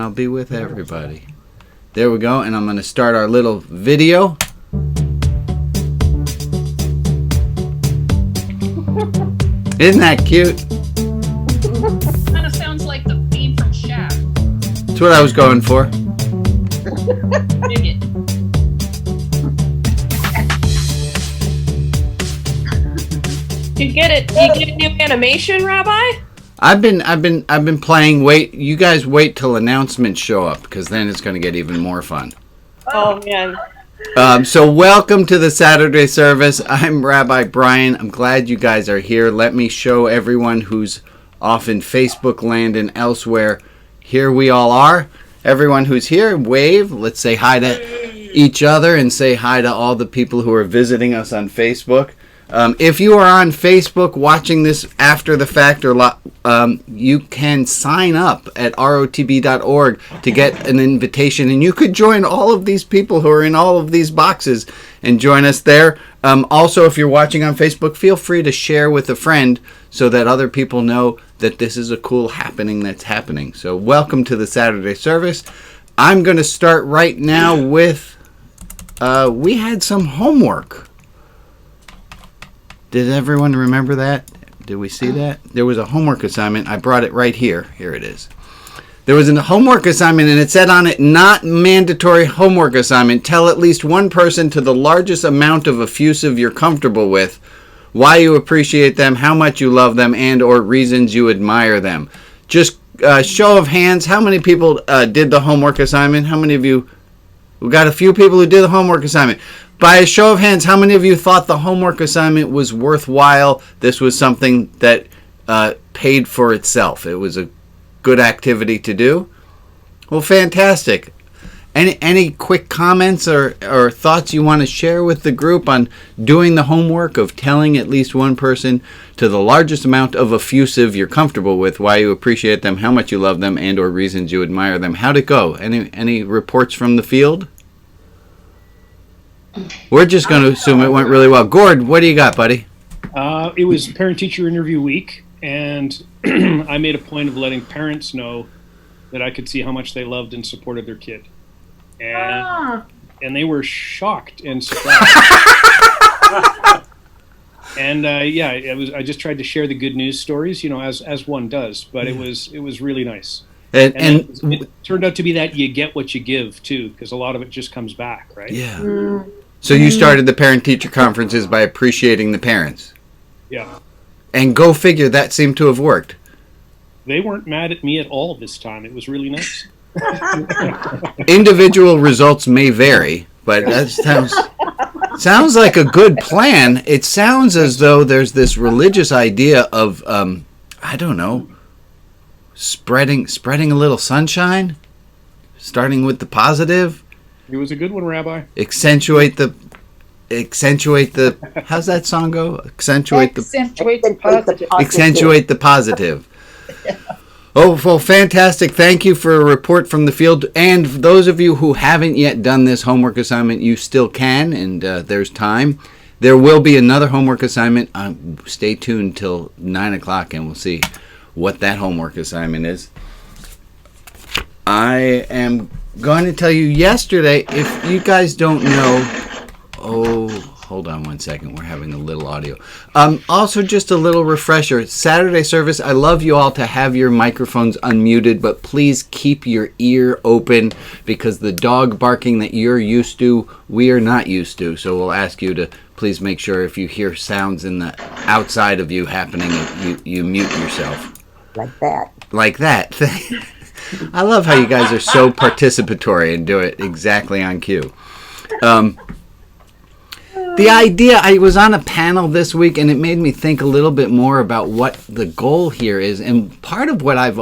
I'll be with everybody. There we go, and I'm going to start our little video. Isn't that cute? Kind of sounds like the theme from Shaft. That's what I was going for. Dig it. You get it? You get a new animation, Rabbi? I've been playing. Wait, you guys wait till announcements show up, because then it's going to get even more fun. Oh man. So welcome to the Saturday service. I'm Rabbi Brian. I'm glad you guys are here. Let me show everyone who's off in Facebook land and elsewhere. Here we all are. Everyone who's here, wave. Let's say hi to each other and say hi to all the people who are visiting us on Facebook. If you are on Facebook watching this after the fact, or you can sign up at rotb.org to get an invitation, and you could join all of these people who are in all of these boxes and join us there. Also, if you're watching on Facebook, feel free to share with a friend so that other people know that this is a cool happening that's happening. So welcome to the Saturday service. I'm going to start right now with, we had some homework. Did everyone remember that? Did we see that? There was a homework assignment. I brought it right here. Here it is. There was a homework assignment, and it said on it, not mandatory homework assignment. Tell at least one person to the largest amount of effusive you're comfortable with, why you appreciate them, how much you love them, and or reasons you admire them. Just show of hands, how many people did the homework assignment? How many of you? We got a few people who did the homework assignment. By a show of hands, how many of you thought the homework assignment was worthwhile? This was something that paid for itself. It was a good activity to do. Well, fantastic. Any quick comments or thoughts you want to share with the group on doing the homework of telling at least one person to the largest amount of effusive you're comfortable with, why you appreciate them, how much you love them, and or reasons you admire them? How'd it go? Any reports from the field? We're just going to assume it went really well. Gord, what do you got, buddy? It was parent-teacher interview week, and I made a point of letting parents know that I could see how much they loved and supported their kid. And they were shocked and surprised. And I just tried to share the good news stories, as one does. But it was really nice. And it turned out to be that you get what you give too, because a lot of it just comes back, right? Yeah. So you started the parent-teacher conferences by appreciating the parents. Yeah. And go figure, that seemed to have worked. They weren't mad at me at all this time. It was really nice. Individual results may vary, but that sounds like a good plan. It sounds as though there's this religious idea of, I don't know, spreading a little sunshine, starting with the positive. It was a good one, Rabbi. Accentuate the. How's that song go? Accentuate the positive. Accentuate the positive. Oh, well, fantastic. Thank you for a report from the field. And those of you who haven't yet done this homework assignment, you still can, and there's time. There will be another homework assignment. Stay tuned till 9 o'clock, and we'll see what that homework assignment is. I am going to tell you yesterday, if you guys don't know, hold on one second, we're having a little audio. Also, just a little refresher, Saturday service, I love you all to have your microphones unmuted, but please keep your ear open, because the dog barking that you're used to, we are not used to, so we'll ask you to please make sure if you hear sounds in the outside of you happening, you mute yourself. Like that. I love how you guys are so participatory and do it exactly on cue. The idea, I was on a panel this week, and it made me think a little bit more about what the goal here is. And part of what I've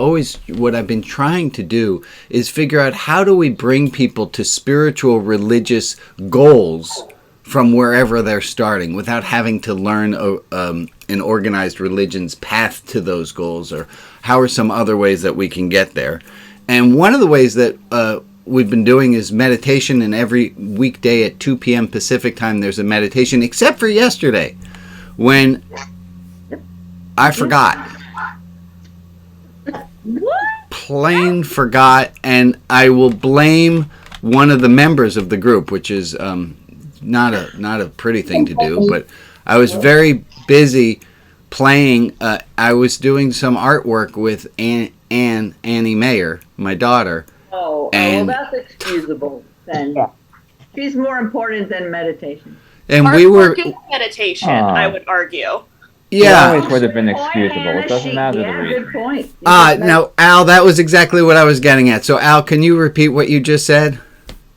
been trying to do is figure out, how do we bring people to spiritual religious goals from wherever they're starting without having to learn an organized religion's path to those goals, or how are some other ways that we can get there. And one of the ways that we've been doing is meditation, and every weekday at 2 p.m. Pacific time there's a meditation, except for yesterday when I forgot. What? plain forgot, and I will blame one of the members of the group, which is not a pretty thing to do, but I was very busy playing. I was doing some artwork with Annie Mayer, my daughter. Oh, and well, that's excusable then. She's more important than meditation. and we were Artwork is meditation, I would argue. It always yeah. would have been Good point, excusable. Hannah. It doesn't matter the Yeah, reason. good point. No, Al, that was exactly what I was getting at. So, Al, can you repeat what you just said?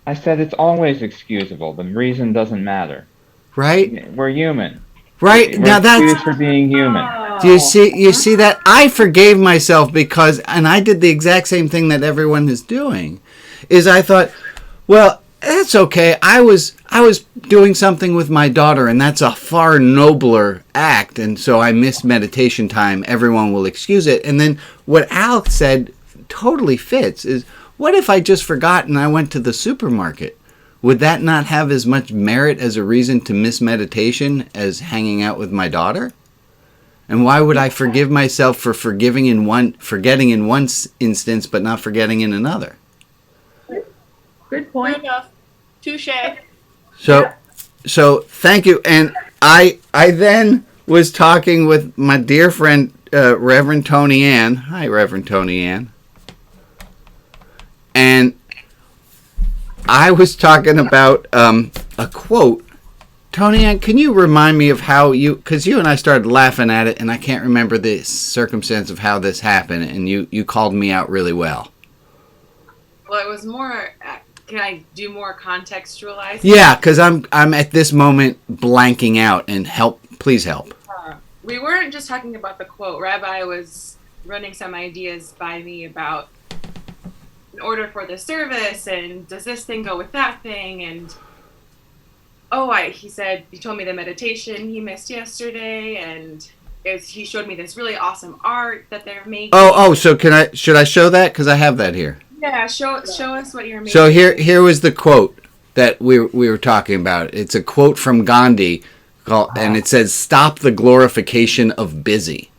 I said it's always excusable. The reason doesn't matter. Right? We're human. Right? We're Now that's excused for being human. do you see that? I forgave myself because, and I did the exact same thing that everyone is doing, is I thought, well, that's okay. I was doing something with my daughter, and that's a far nobler act, and so I missed meditation time. Everyone will excuse it. And then what Al said totally fits is, what if I just forgot and I went to the supermarket? Would that not have as much merit as a reason to miss meditation as hanging out with my daughter? And why would I forgive myself for forgetting in one instance but not forgetting in another? Good Fair point. enough. Touche. So thank you. And I then was talking with my dear friend Reverend Tony Ann. Hi, Reverend Tony Ann. And I was talking about a quote. Tony Ann, can you remind me of how because you and I started laughing at it, and I can't remember the circumstance of how this happened, and you called me out really well. Well, it was more. Can I do more contextualized? Yeah, because I'm at this moment blanking out, and please help. We weren't just talking about the quote. Rabbi was running some ideas by me about in order for the service, and does this thing go with that thing, and he said he told me the meditation he missed yesterday, and he showed me this really awesome art that they're making. So should I show that? Because I have that here. Yeah, show us what you're making. So here was the quote that we were talking about. It's a quote from Gandhi, and it says, "Stop the glorification of busy."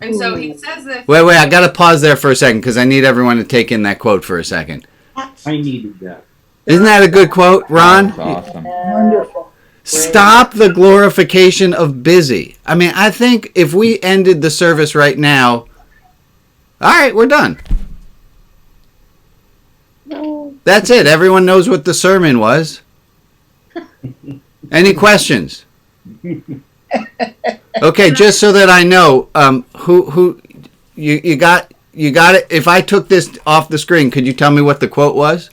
And so he says this. Wait, I got to pause there for a second because I need everyone to take in that quote for a second. I needed that. Isn't that a good quote, Ron? That's awesome. Wonderful. Stop the glorification of busy. I mean, I think if we ended the service right now, all right, we're done. No. That's it. Everyone knows what the sermon was. Any questions? Okay, just so that I know, who you got it. If I took this off the screen, could you tell me what the quote was?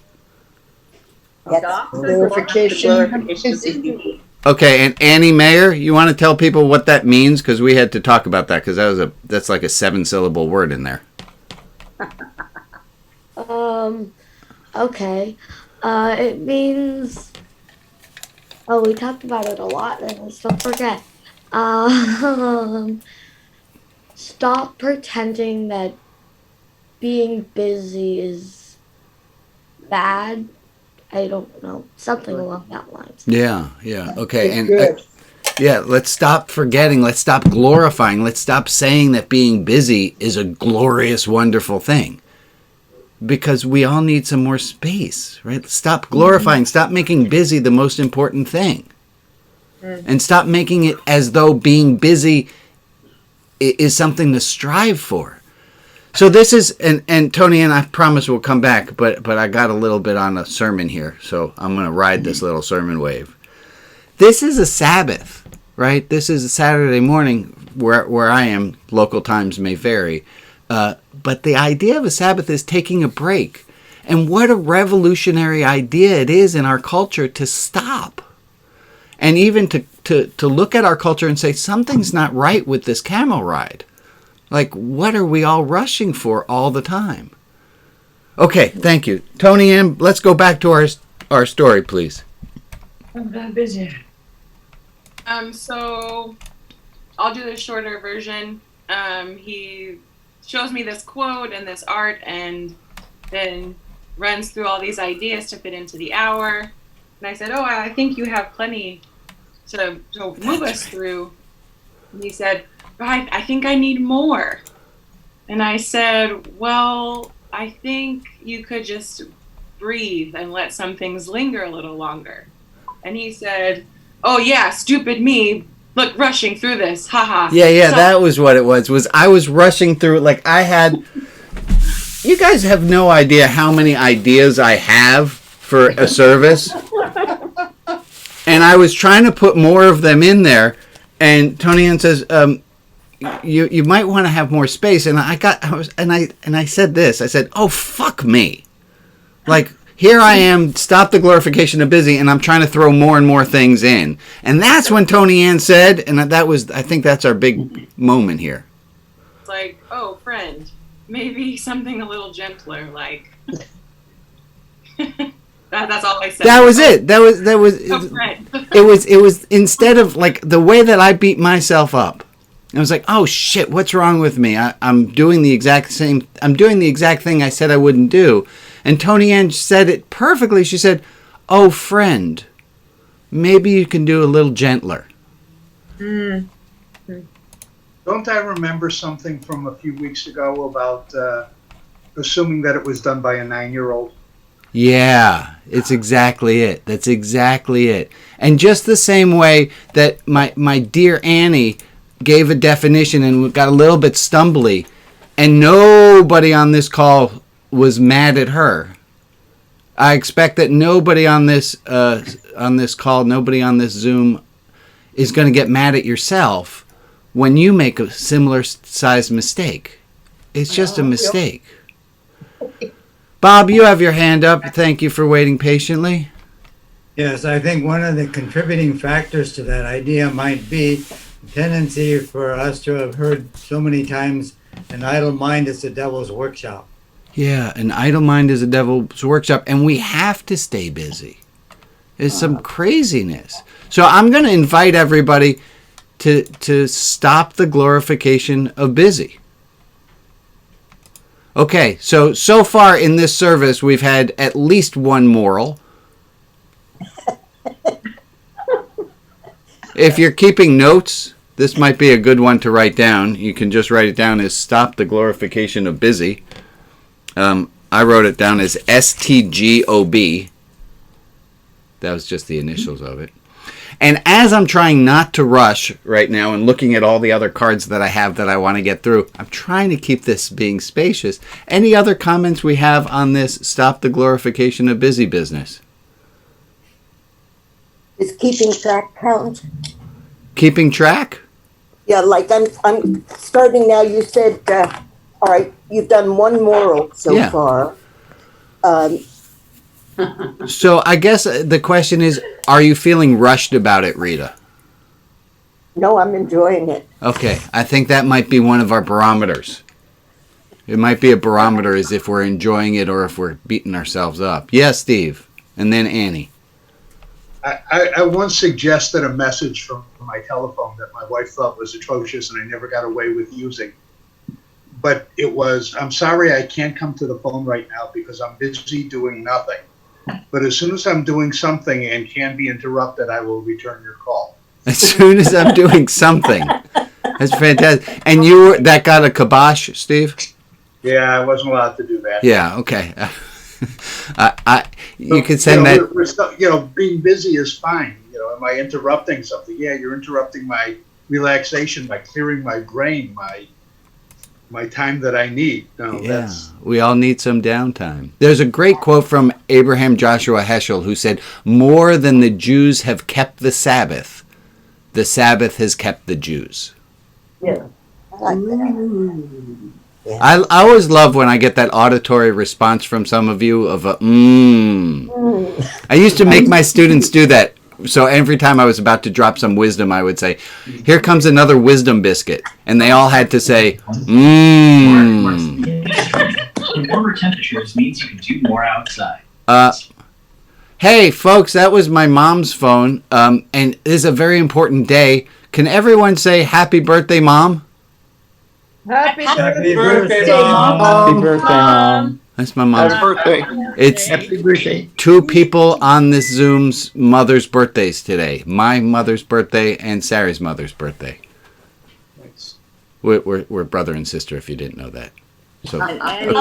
Stop the Glorification of Busy. Okay, and Annie Mayer, you want to tell people what that means? Because we had to talk about that because that's like a 7-syllable word in there. Okay. It means. Oh, we talked about it a lot, and I still forget. Stop pretending that being busy is bad. I don't know, something along that lines. Yeah. Okay, and let's stop forgetting. Let's stop glorifying. Let's stop saying that being busy is a glorious, wonderful thing. Because we all need some more space, right? Stop glorifying. Stop making busy the most important thing. And stop making it as though being busy is something to strive for. So this is, and Tony, and I promise we'll come back, but I got a little bit on a sermon here, so I'm going to ride this little sermon wave. This is a Sabbath, right? This is a Saturday morning where I am. Local times may vary. But the idea of a Sabbath is taking a break. And what a revolutionary idea it is in our culture to stop. And even to look at our culture and say, something's not right with this camel ride. Like, what are we all rushing for all the time? Okay, thank you. Tony M., let's go back to our story, please. I'm that busy. So I'll do the shorter version. He shows me this quote and this art, and then runs through all these ideas to fit into the hour. And I said, I think you have plenty to move us through. And he said, I think I need more. And I said, well, I think you could just breathe and let some things linger a little longer. And he said, oh yeah, stupid me. Look, rushing through this. Haha. Yeah, So- that was what it was I was rushing through it. Like I had, you guys have no idea how many ideas I have for a service. And I was trying to put more of them in there. And Tony Ann says, you might want to have more space. And I said this. I said, oh, fuck me. Like, here I am, stop the glorification of busy, and I'm trying to throw more and more things in. And that's when Tony Ann said, and that was, I think that's our big moment here. It's like, oh, friend, maybe something a little gentler, like. That's all I said. That was it. That was Oh, friend. it was instead of like the way that I beat myself up. I was like, oh shit, what's wrong with me? I'm doing the exact thing I said I wouldn't do. And Tony Ann said it perfectly. She said, oh friend, maybe you can do a little gentler. Don't I remember something from a few weeks ago about assuming that it was done by a 9-year-old? Yeah, it's exactly it. That's exactly it. And just the same way that my dear Annie gave a definition and got a little bit stumbly, and nobody on this call was mad at her. I expect that nobody on this call, nobody on this Zoom is going to get mad at yourself when you make a similar sized mistake. It's just a mistake. Bob, you have your hand up. Thank you for waiting patiently. Yes, I think one of the contributing factors to that idea might be the tendency for us to have heard so many times, an idle mind is the devil's workshop. Yeah, an idle mind is a devil's workshop, and we have to stay busy. It's some craziness. So I'm going to invite everybody to stop the glorification of busy. Okay, so far in this service, we've had at least one moral. If you're keeping notes, this might be a good one to write down. You can just write it down as stop the glorification of busy. I wrote it down as STGOB. That was just the initials of it. And as I'm trying not to rush right now and looking at all the other cards that I have that I want to get through, I'm trying to keep this being spacious. Any other comments we have on this stop the glorification of busy business? Is keeping track count? Keeping track? Yeah, like I'm starting now. You said, all right, you've done one moral so far. So I guess the question is, are you feeling rushed about it, Rita? No, I'm enjoying it. Okay, I think that might be one of our barometers. It might be a barometer as if we're enjoying it or if we're beating ourselves up. Yes, Steve. And then Annie. I once suggested a message from my telephone that my wife thought was atrocious and I never got away with using. But it was, I'm sorry I can't come to the phone right now because I'm busy doing nothing. But as soon as I'm doing something and can be interrupted, I will return your call. As soon as I'm doing something. That's fantastic. And that got a kibosh, Steve? Yeah, I wasn't allowed to do that. Yeah, okay. You could send that. We're still, being busy is fine. Am I interrupting something? Yeah, you're interrupting my relaxation by clearing my brain, my time that I need. No, we all need some downtime. There's a great quote from Abraham Joshua Heschel who said, more than the Jews have kept the Sabbath has kept the Jews. Yeah, I like that. Yeah. I always love when I get that auditory response from some of you of a I used to make my students do that. So every time I was about to drop some wisdom, I would say, here comes another wisdom biscuit. And they all had to say, Warmer temperatures means you can do more outside. Hey, folks, that was my mom's phone. And it is a very important day. Can everyone say happy birthday, Mom? Happy birthday, Mom. Happy birthday, Mom. That's my mom's birthday. It's Happy birthday. two people on this Zoom's mother's birthdays today. My mother's birthday and Sarah's mother's birthday. We're brother and sister, if you didn't know that. So. And Annie's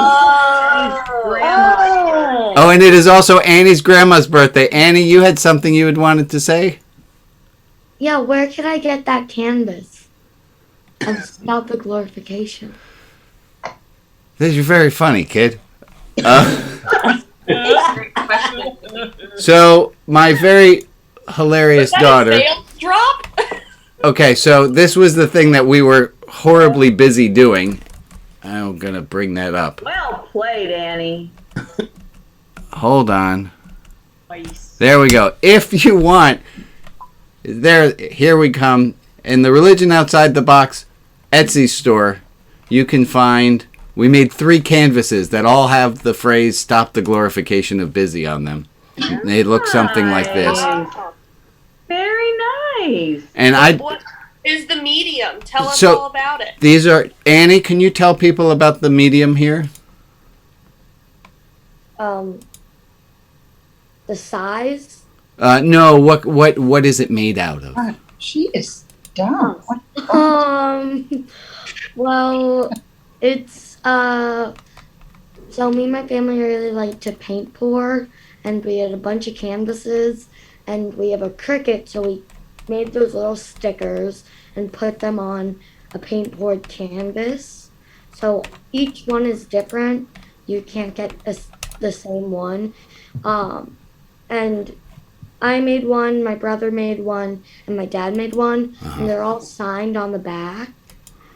Oh, and it is also Annie's grandma's birthday. Annie, you had something you had wanted to say? Yeah, where can I get that canvas? About the glorification. You're very funny, kid. So, my very hilarious daughter. Sales drop? Okay, so this was the thing that we were horribly busy doing. I'm going to bring that up. Well played, Annie. Hold on. There we go. If you want, here we come. In the Religion Outside the Box Etsy store, you can find, we made 3 canvases that all have the phrase "Stop the Glorification of Busy" on them. They look something like this. Very nice. And What is the medium? Tell us So- all about it. these are, Annie, can you tell people about the medium here? The size? No, what is it made out of? She is dumb. Well, it's, so me and my family really like to paint pour, and we had a bunch of canvases, and we have a Cricut, so we made those little stickers and put them on a paint poured canvas. So each one is different. You can't get the same one. And I made one, my brother made one, and my dad made one, and they're all signed on the back.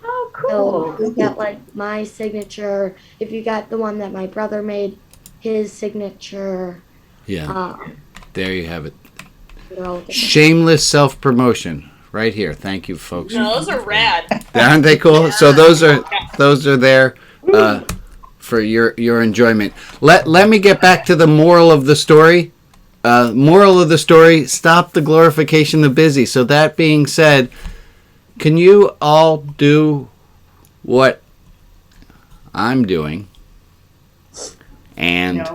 Oh, cool. So you get like my signature. If you got the one that my brother made, his signature. Yeah. There you have it. They're all different. Shameless self-promotion right here. Thank you, folks. No, those are rad. Aren't they cool? So those are there for your enjoyment. Let me get back to the moral of the story. Moral of the story: stop the glorification of busy. So that being said, can you all do what I'm doing and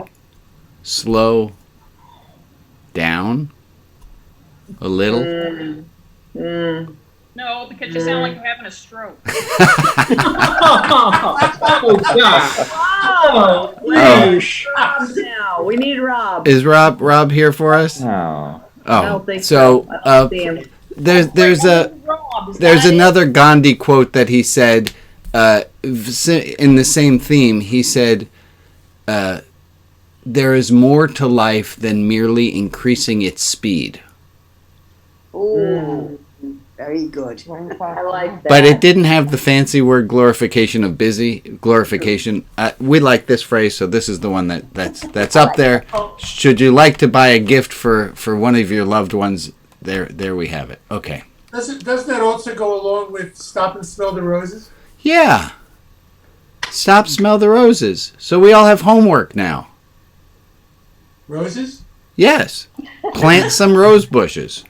slow down a little? No, because you sound like you're having a stroke. Oh, Rob now. We need Rob. Is Rob here for us? No. Oh, I don't think so I don't see him. there's another Gandhi quote that he said in the same theme. He said, "There is more to life than merely increasing its speed." Ooh, very good. I like that. But it didn't have the fancy word glorification of busy. Glorification. We like this phrase, so this is the one that's up there. Should you like to buy a gift for one of your loved ones, there we have it. Okay. Doesn't that also go along with stop and smell the roses? Yeah. Stop, smell the roses. So we all have homework now. Roses? Yes. Plant some rose bushes.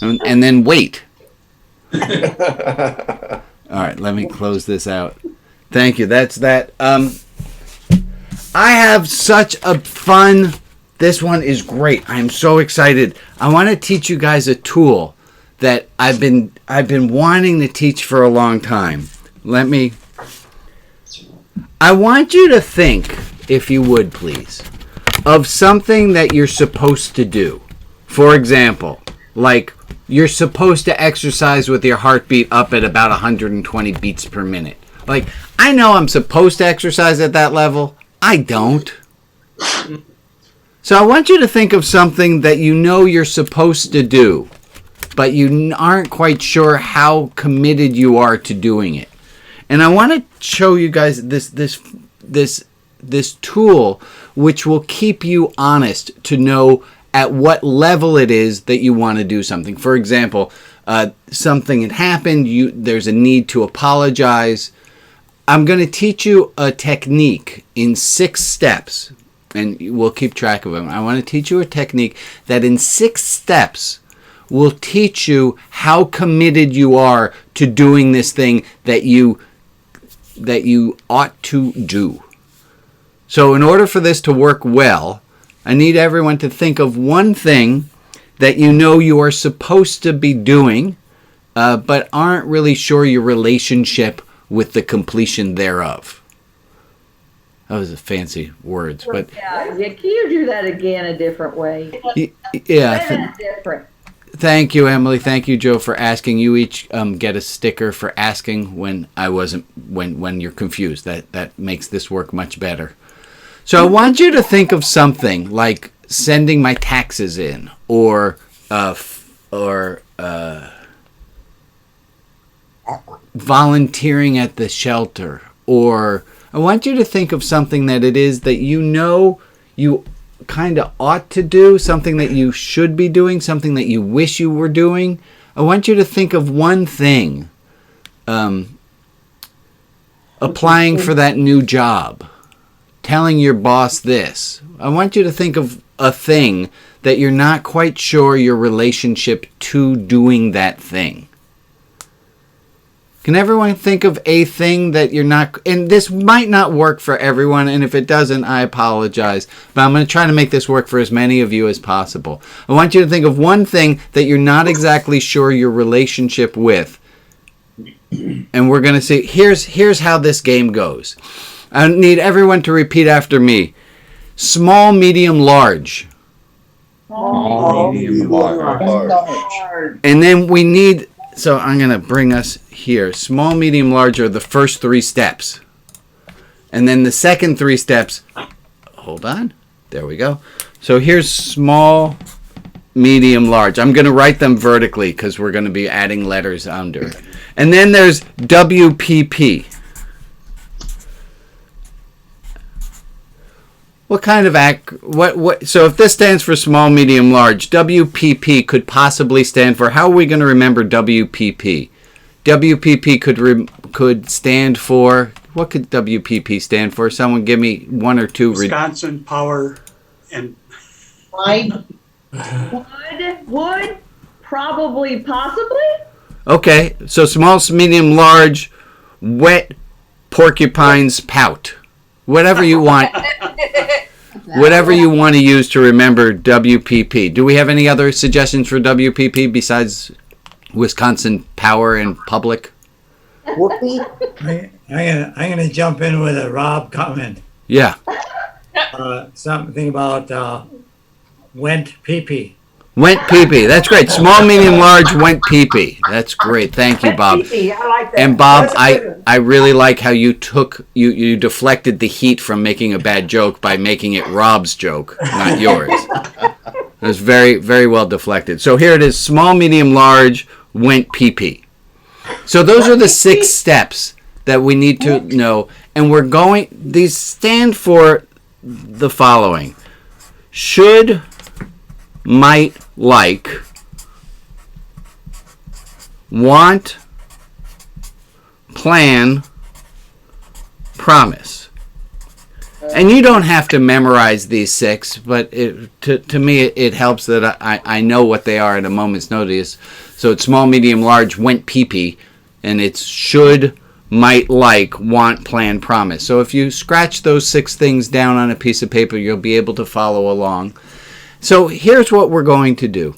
And then wait. All right, let me close this out. Thank you. That's that. I have such a fun. This one is great. I'm so excited. I want to teach you guys a tool that I've been wanting to teach for a long time. I want you to think, if you would please, of something that you're supposed to do. For example, like you're supposed to exercise with your heartbeat up at about 120 beats per minute. Like, I know I'm supposed to exercise at that level. I don't. So I want you to think of something that you know you're supposed to do, but you aren't quite sure how committed you are to doing it. And I want to show you guys this tool which will keep you honest to know at what level it is that you want to do something. For example, something had happened, there's a need to apologize. I'm going to teach you a technique in 6 steps, and we'll keep track of them. I want to teach you a technique that in 6 steps will teach you how committed you are to doing this thing that you ought to do. So in order for this to work well, I need everyone to think of one thing that you know you are supposed to be doing but aren't really sure your relationship with the completion thereof. That was a fancy words, but Yeah, can you do that again a different way? yeah. Different. Thank you, Emily. Thank you, Joe, for asking. You each get a sticker for asking when I wasn't when you're confused. That makes this work much better. So I want you to think of something like sending my taxes in, or volunteering at the shelter, or I want you to think of something that it is that you know you kind of ought to do, something that you should be doing, something that you wish you were doing. I want you to think of one thing. Applying for that new job, telling your boss this. I want you to think of a thing that you're not quite sure your relationship to doing that thing. Can everyone think of a thing that you're not, and this might not work for everyone, and if it doesn't, I apologize, but I'm going to try to make this work for as many of you as possible. I want you to think of one thing that you're not exactly sure your relationship with, and we're going to see, here's how this game goes. I need everyone to repeat after me. Small, medium, large. Small, medium, large. And then we need, so I'm going to bring us here. Small, medium, large are the first 3 steps. And then the second 3 steps, hold on, there we go. So here's small, medium, large. I'm going to write them vertically because we're going to be adding letters under. And then there's WPP. What kind of so if this stands for small, medium, large, WPP could possibly stand for, how are we going to remember WPP? WPP could stand for, what could WPP stand for? Someone give me 1 or 2. Wisconsin Power and Would probably, possibly. Okay, so small, medium, large, wet porcupine's pout. Whatever you want. Whatever you want to use to remember WPP. Do we have any other suggestions for WPP besides Wisconsin Power and Public? Whoopee. I'm gonna jump in with a Rob comment. Yeah. Something about went pee-pee. Went pee-pee. That's great. Small, medium, large, went pee-pee. That's great. Thank you, Bob. I like that. And Bob, I really like how you you deflected the heat from making a bad joke by making it Rob's joke, not yours. It was very, very well deflected. So here it is. Small, medium, large, went pee-pee. So those are the 6 steps that we need to know. And these stand for the following. Should, might, like, want, plan, promise. And you don't have to memorize these 6, but to me it helps that I know what they are at a moment's notice. So it's small, medium, large, went pee-pee, and it's should, might, like, want, plan, promise. So if you scratch those 6 things down on a piece of paper, you'll be able to follow along. So here's what we're going to do.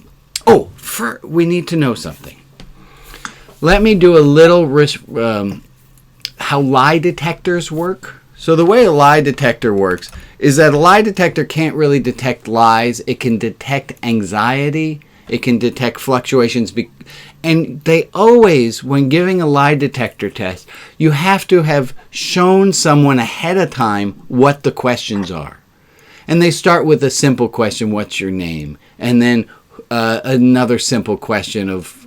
Oh, we need to know something. Let me do a little how lie detectors work. So the way a lie detector works is that a lie detector can't really detect lies. It can detect anxiety. It can detect fluctuations. And they always, when giving a lie detector test, you have to have shown someone ahead of time what the questions are. And they start with a simple question, what's your name? And then another simple question of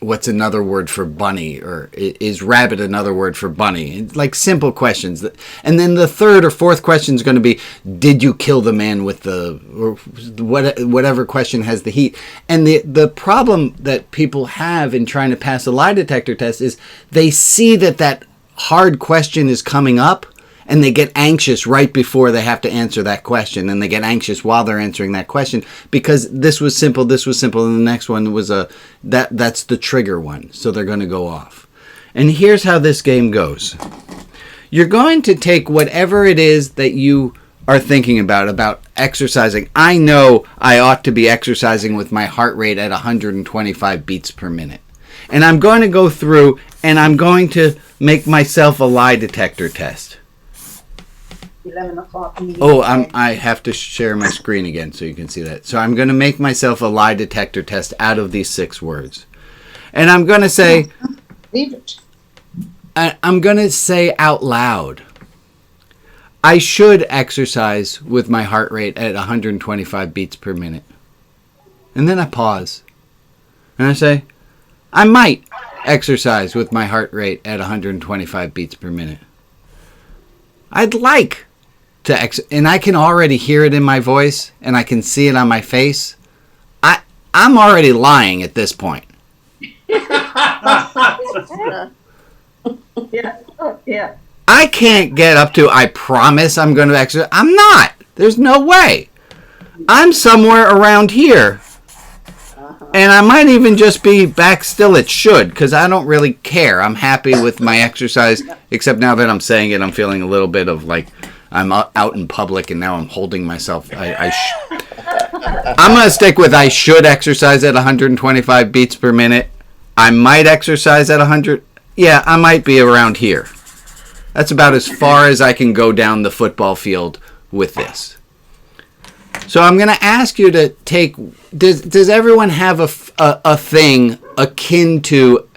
what's another word for bunny? Or is rabbit another word for bunny? Like simple questions. And then the third or fourth question is going to be, did you kill the man with or whatever question has the heat? And the problem that people have in trying to pass a lie detector test is they see that hard question is coming up, and they get anxious right before they have to answer that question, and they get anxious while they're answering that question because this was simple, and the next one was that's the trigger one, so they're going to go off. And here's how this game goes. You're going to take whatever it is that you are thinking about exercising. I know I ought to be exercising with my heart rate at 125 beats per minute. And I'm going to go through and I'm going to make myself a lie detector test. 11 o'clock. Oh, I have to share my screen again so you can see that. So I'm going to make myself a lie detector test out of these 6 words. And I'm going to say, Leave it. I'm going to say out loud, I should exercise with my heart rate at 125 beats per minute. And then I pause. And I say, I might exercise with my heart rate at 125 beats per minute. I'd like to and I can already hear it in my voice and I can see it on my face. I'm already lying at this point. Yeah. I can't get up to, I promise I'm going to exercise. I'm not. There's no way. I'm somewhere around here. And I might even just be back still at should, because I don't really care. I'm happy with my exercise, except now that I'm saying it, I'm feeling a little bit of like I'm out in public and now I'm holding myself. I'm going to stick with I should exercise at 125 beats per minute. I might exercise at 100. Yeah, I might be around here. That's about as far as I can go down the football field with this. So I'm going to ask you to take, does everyone have a thing akin to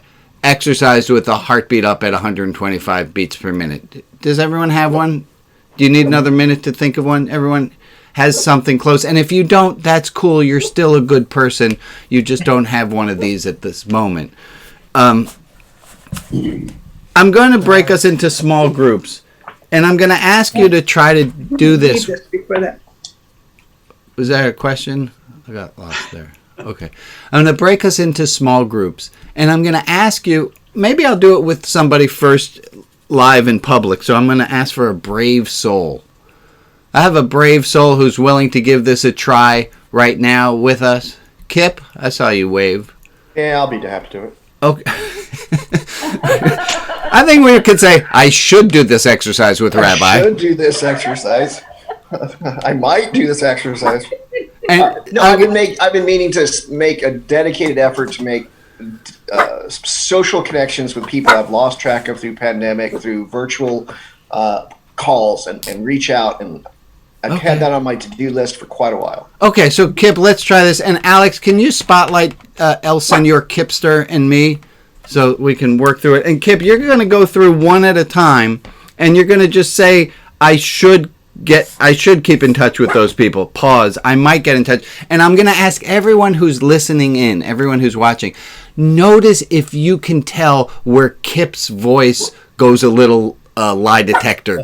exercise with a heartbeat up at 125 beats per minute? Does everyone have one? Do you need another minute to think of one? Everyone has something close. And if you don't, that's cool. You're still a good person. You just don't have one of these at this moment. I'm going to break us into small groups. And I'm going to ask you to try to do this. Was that a question? I got lost there. Okay. I'm going to break us into small groups. And I'm going to ask you, maybe I'll do it with somebody first live in public. So I'm going to ask for a brave soul. I have a brave soul who's willing to give this a try right now with us. Kip, I saw you wave. Yeah, I'll be happy to do it. Okay. I think we could say, I should do this exercise with Rabbi. I should do this exercise. I might do this exercise. And no, I've been meaning to make a dedicated effort to make social connections with people I've lost track of through pandemic, through virtual calls, and reach out. And I've had that on my to-do list for quite a while. Okay, so Kip, let's try this. And Alex, can you spotlight El Senor Kipster and me so we can work through it? And Kip, you're going to go through one at a time, and you're going to just say, I should keep in touch with those people. Pause. I might get in touch. And I'm going to ask everyone who's listening in, everyone who's watching, notice if you can tell where Kip's voice goes a little lie detector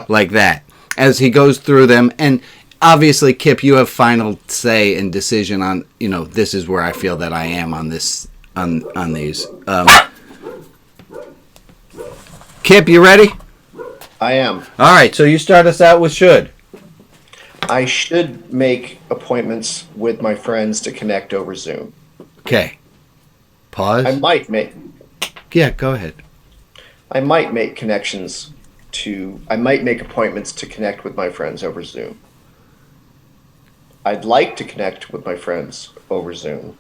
like that as he goes through them. And obviously, Kip, you have final say and decision on, this is where I feel that I am on this, on these. Kip, you ready? I am. All right, so you start us out with should. I should make appointments with my friends to connect over Zoom. Okay. Pause. I might make. Yeah, go ahead. I might make appointments to connect with my friends over Zoom. I'd like to connect with my friends over Zoom.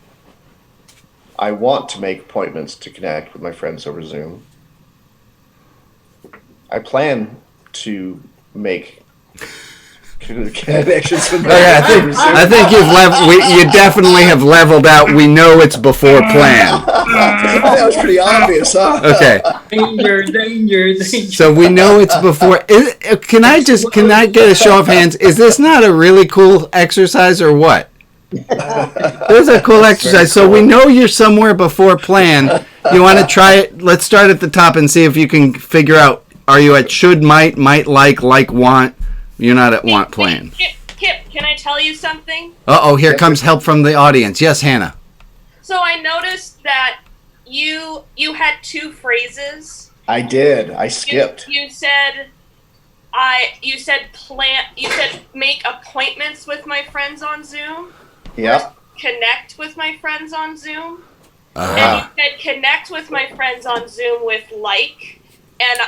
I want to make appointments to connect with my friends over Zoom. I plan to make connections with my friends. I think you definitely have leveled out. We know it's before plan. That was pretty obvious, huh? Okay. Danger. So we know it's before. Can I get a show of hands? Is this not a really cool exercise or what? This is a cool exercise. So we know you're somewhere before plan. You want to try it? Let's start at the top and see if you can figure out. Are you at should, might, like, want? You're not at want plan. Kip, can I tell you something? Uh-oh, here comes help from the audience. Yes, Hannah. So I noticed that you had 2 phrases. I did. I skipped. You said make appointments with my friends on Zoom. Yep. Connect with my friends on Zoom. Uh-huh. And you said connect with my friends on Zoom with like. And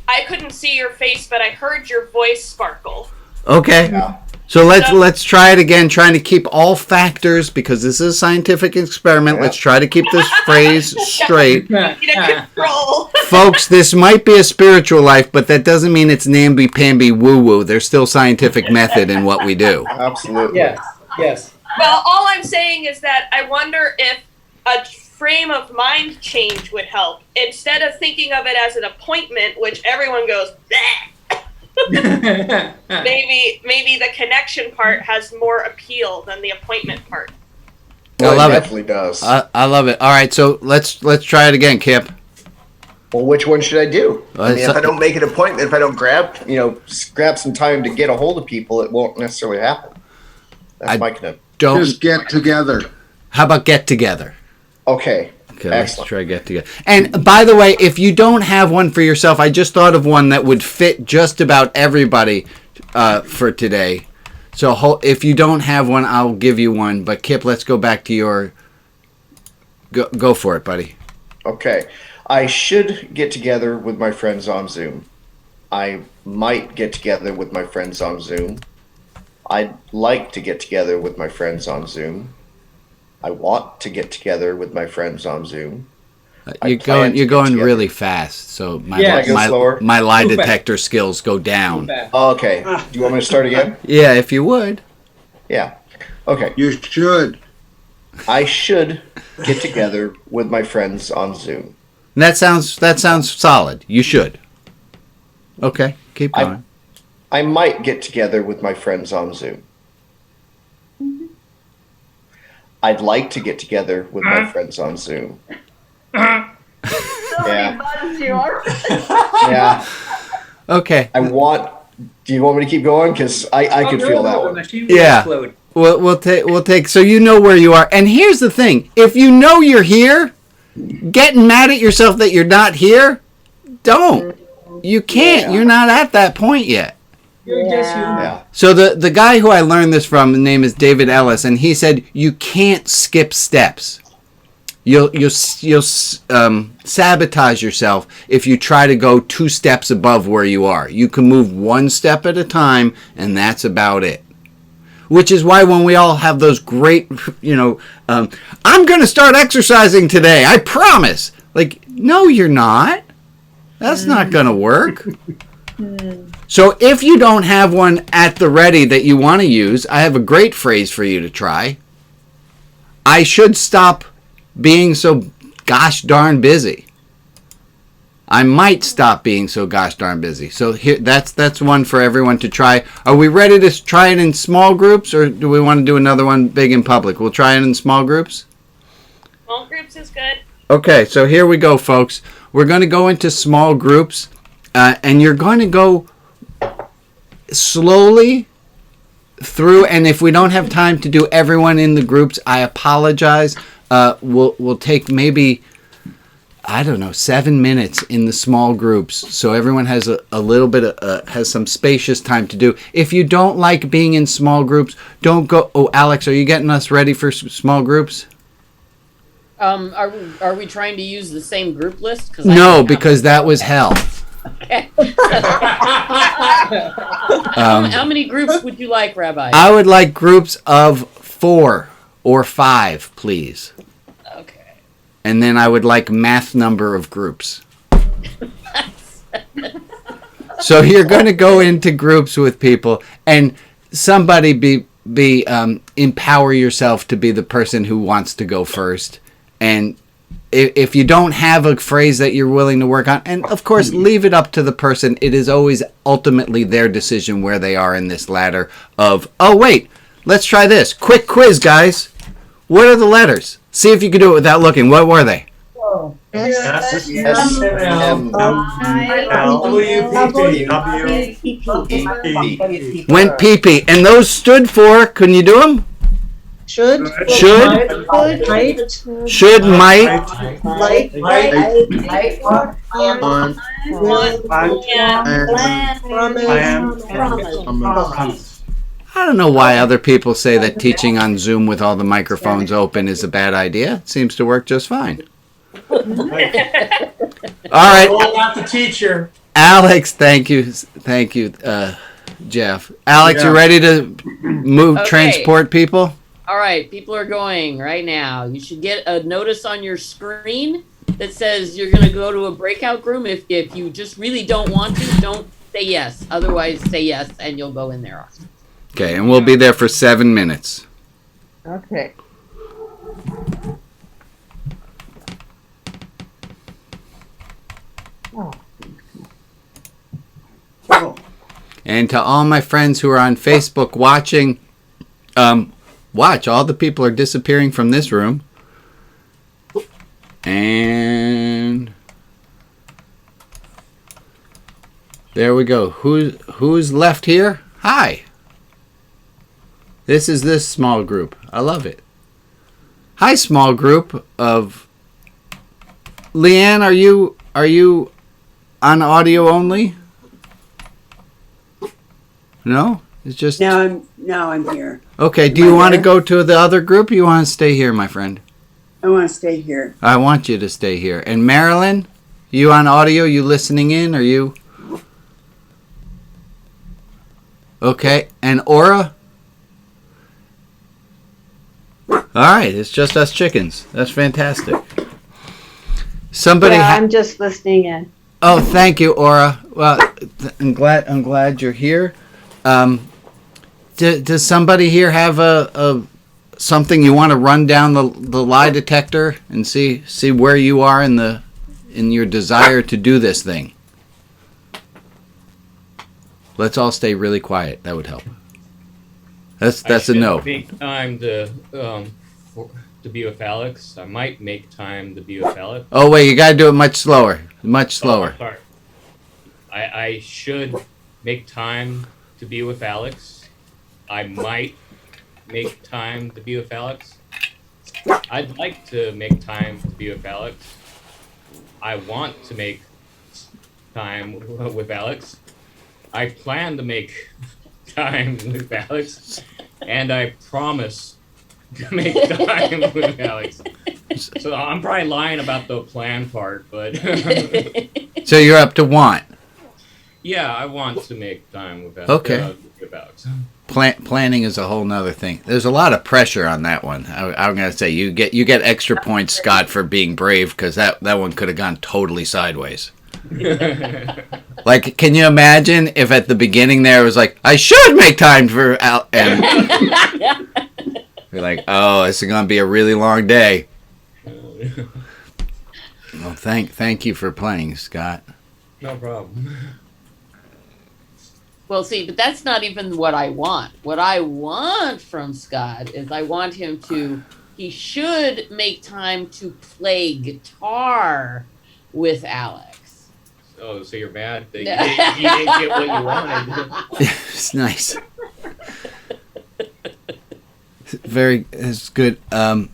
I couldn't see your face, but I heard your voice sparkle. Okay. Yeah. So let's try it again, trying to keep all factors, because this is a scientific experiment. Yeah. Let's try to keep this phrase straight. Control. Folks, this might be a spiritual life, but that doesn't mean it's namby-pamby woo-woo. There's still scientific method in what we do. Absolutely. Yes. Yes. Well, all I'm saying is that I wonder if a frame of mind change would help. Instead of thinking of it as an appointment, which everyone goes, bleh, maybe the connection part has more appeal than the appointment part. Well, I love it it. definitely does. I love it. All right, so let's try it again, Kip. Well, which one should I do? I mean, so- if I don't make an appointment, if I don't grab some time to get a hold of people, it won't necessarily happen. That's my kind of. Don't Just get together. How about get together? Okay. Okay, let's Excellent. try get together. And by the way, if you don't have one for yourself, I just thought of one that would fit just about everybody for today. So if you don't have one, I'll give you one. But Kip, let's go back to your. Go for it, buddy. Okay. I should get together with my friends on Zoom. I might get together with my friends on Zoom. I'd like to get together with my friends on Zoom. I want to get together with my friends on Zoom. You're going really fast, so my lie Move detector skills go down. Okay. Do you want me to start again? Yeah, if you would. Yeah. Okay. You should. I should get together with my friends on Zoom. And that sounds solid. You should. Okay, keep going. I might get together with my friends on Zoom. I'd like to get together with my friends on Zoom. So Yeah. many buttons you are. Yeah. Okay. Do you want me to keep going? Because I could feel that one. Yeah. We'll take. So you know where you are. And here's the thing: if you know you're here, getting mad at yourself that you're not here, don't. You can't. You're not at that point yet. You're just human. Yeah. So the guy who I learned this from, his name is David Ellis, and he said you can't skip steps. You'll sabotage yourself if you try to go 2 steps above where you are. You can move 1 step at a time, and that's about it. Which is why when we all have those great, I'm going to start exercising today, I promise. Like, no, you're not. That's not going to work. So if you don't have one at the ready that you want to use, I have a great phrase for you to try. I should stop being so gosh darn busy. I might stop being so gosh darn busy. So here, that's one for everyone to try. Are we ready to try it in small groups, or do we want to do another one big in public? We'll try it in small groups. Small groups is good. Okay, so here we go, folks. We're going to go into small groups, and you're going to go slowly through. And if we don't have time to do everyone in the groups, I apologize. We'll take maybe, 7 minutes in the small groups, so everyone has a little bit has some spacious time to do. If you don't like being in small groups, don't go. Oh, Alex, are you getting us ready for small groups? Are we trying to use the same group list? No, because that was hell. Okay. How many groups would you like, Rabbi? I would like groups of 4 or 5, please. Okay. And then I would like math number of groups. So you're going to go into groups with people, and somebody empower yourself to be the person who wants to go first. And if you don't have a phrase that you're willing to work on, and of course, leave it up to the person. It is always ultimately their decision where they are in this ladder of, oh, wait, let's try this. Quick quiz, guys. What are the letters? See if you can do it without looking. What were they? Went pee-pee. And those stood for, can you do them? Should, might, I don't know why other people say that teaching on Zoom with all the microphones open is a bad idea. It seems to work just fine. All right. All about the teacher. Alex, thank you, Jeff. Alex, Yeah. you ready to move, Okay. transport people? All right, people are going right now. You should get a notice on your screen that says you're going to go to a breakout room. If you just really don't want to, don't say yes. Otherwise, say yes, and you'll go in there. Okay, and we'll be there for 7 minutes. Okay. And to all my friends who are on Facebook watching, watch, all the people are disappearing from this room. And there we go. Who's left here? Hi. This is this small group. I love it. Hi, small group of Leanne, are you on audio only? No? It's just Now I'm here. Okay, do you want to go to the other group or you want to stay here, my friend? I want to stay here. I want you to stay here. And Marilyn, you on audio? You listening in? Are you? Okay. And Aura? All right. It's just us chickens. That's fantastic. Somebody. Yeah, I'm just listening in. Oh, thank you, Aura. Well, I'm glad you're here. Does somebody here have a something you want to run down the lie detector and see where you are in your desire to do this thing? Let's all stay really quiet. That would help. That's a no. Make time to be with Alex. I might make time to be with Alex. Oh wait, you got to do it much slower. Much slower. Oh, sorry. I should make time to be with Alex. I might make time to be with Alex. I'd like to make time to be with Alex. I want to make time with Alex. I plan to make time with Alex. And I promise to make time with Alex. So I'm probably lying about the plan part, but... So you're up to want. Yeah, I want to make time with Alex. Okay. With Alex. Planning is a whole nother thing. There's a lot of pressure on that one. I'm gonna say you get extra points, Scott, for being brave, because that one could have gone totally sideways. Like, can you imagine if at the beginning there it was like, I should make time for Al, and you're like, oh, this is gonna be a really long day. Well, thank you for playing, Scott. No problem. Well, see, but that's not even what I want. What I want from Scott is I want him he should make time to play guitar with Alex. Oh, so you're mad that you didn't get what you wanted. It's nice. It's good. Hold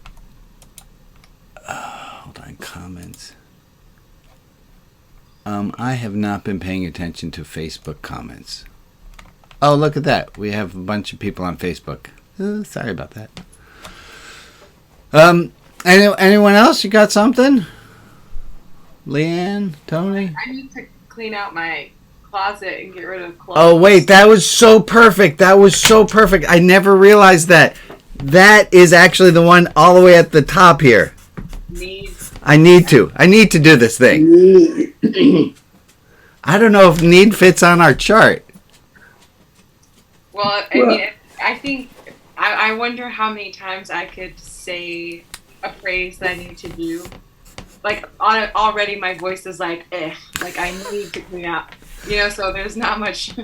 on, comments. I have not been paying attention to Facebook comments. Oh, look at that. We have a bunch of people on Facebook. Sorry about that. Anyone else? You got something? Leanne? Tony? I need to clean out my closet and get rid of clothes. Oh, wait. That was so perfect. I never realized that. That is actually the one all the way at the top here. I need to do this thing. I don't know if need fits on our chart. Well, I mean, I think I wonder how many times I could say a phrase that I need to do. Like already, my voice is like, like I need to clean out. So there's not much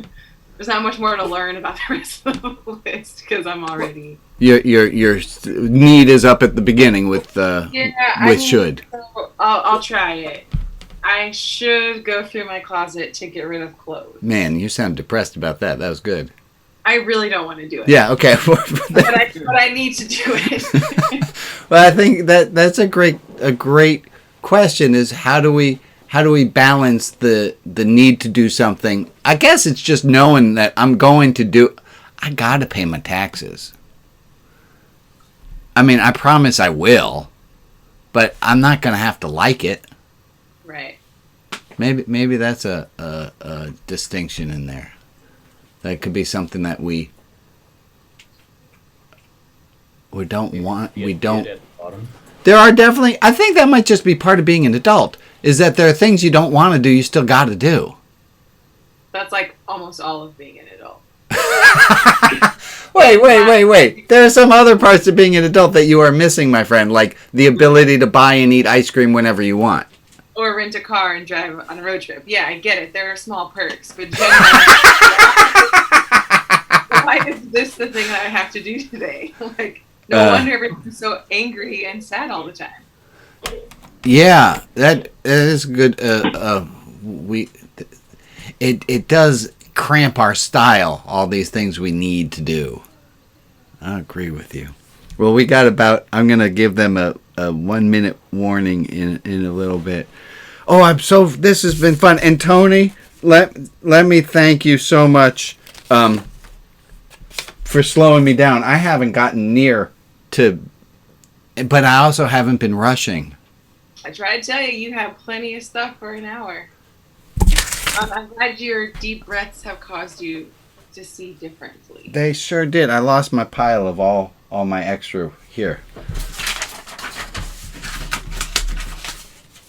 more to learn about the rest of the list because I'm already. Your need is up at the beginning with should. So I'll try it. I should go through my closet to get rid of clothes. Man, you sound depressed about that. That was good. I really don't want to do it. Yeah, okay. but I need to do it. Well, I think that's a great question is how do we balance the need to do something? I guess it's just knowing that I got to pay my taxes. I mean, I promise I will, but I'm not going to have to like it. Right. Maybe that's a distinction in there. That could be something that we don't want. We don't. There are definitely. I think that might just be part of being an adult. Is that there are things you don't want to do, you still got to do. That's like almost all of being an adult. Wait. There are some other parts of being an adult that you are missing, my friend, like the ability to buy and eat ice cream whenever you want. Or rent a car and drive on a road trip. Yeah, I get it. There are small perks, but generally, why is this the thing that I have to do today? Like, no wonder everyone's so angry and sad all the time. Yeah, that is good. It does cramp our style. All these things we need to do. I agree with you. Well, we got about. I'm gonna give them a 1 minute warning in a little bit. Oh, this has been fun. And Tony, let me thank you so much for slowing me down. I haven't gotten near to, but I also haven't been rushing. I tried to tell you, you have plenty of stuff for an hour. I'm glad your deep breaths have caused you to see differently. They sure did. I lost my pile of all my extra here.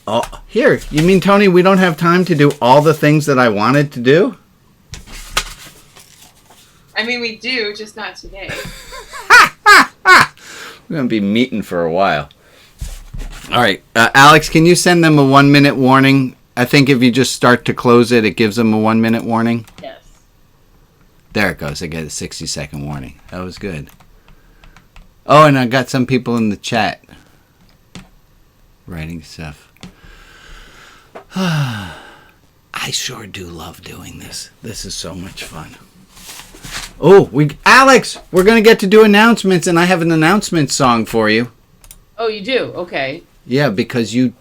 Oh, here. You mean, Tony, we don't have time to do all the things that I wanted to do? I mean, we do, just not today. We're going to be meeting for a while. All right. Alex, can you send them a 1 minute warning? I think if you just start to close it, it gives them a 1 minute warning. Yes. There it goes. I get a 60-second warning. That was good. Oh, and I got some people in the chat writing stuff. I sure do love doing this. This is so much fun. Oh, Alex, we're going to get to do announcements, and I have an announcement song for you. Oh, you do? Okay. Yeah, because you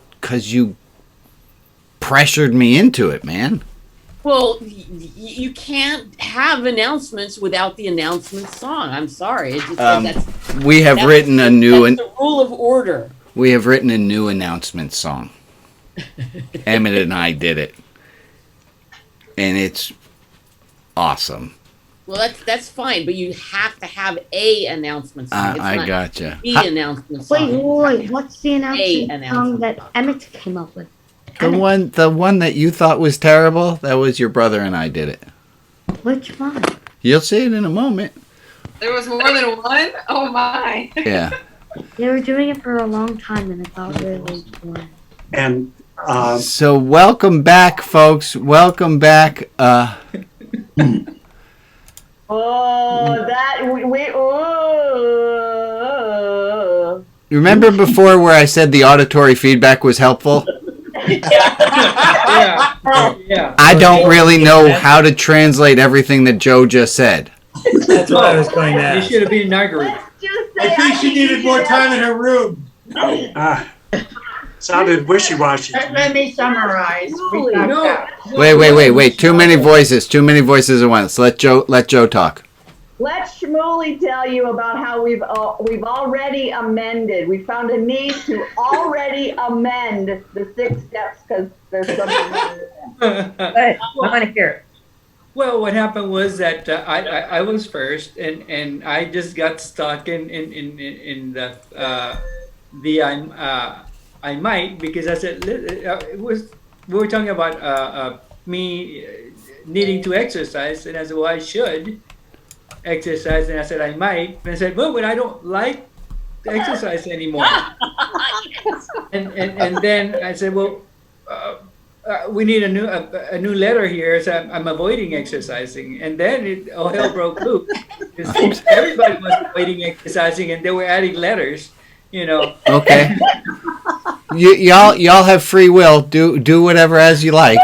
pressured me into it, man. Well, you can't have announcements without the announcement song. I'm sorry. We have written a new... That's the rule of order. We have written a new announcement song. Emmett and I did it. And it's awesome. Well, that's fine, but you have to have a announcement song. I gotcha. The announcement song. Wait, what's the announcement song that Emmett came up with? The one that you thought was terrible, that was your brother and I did it. Which one? You'll see it in a moment. There was more than one? Oh my. Yeah. They were doing it for a long time and it got really boring. And so welcome back, folks. Welcome back. Remember before where I said the auditory feedback was helpful? Yeah. I don't really know how to translate everything that Joe just said. That's what I was going to ask. You should have been inaugurated. I think she needed more time in her room. Sounded wishy-washy. Let me summarize. Wait. Too many voices at once. Let Joe talk. Let Shmuley tell you about how we've already amended. We found a need to already amend the 6 steps because there's something. I want to hear it. Well, what happened was that I was first, and I just got stuck in the I might, because I said we were talking about me needing to exercise, and I said, well, I should exercise, and I said I might, and I said, well, but I don't like to exercise anymore. and then I said, well, we need a new letter here, so I'm avoiding exercising. And then all hell broke loose. Everybody was avoiding exercising, and they were adding letters, Okay. Y'all have free will. Do whatever as you like.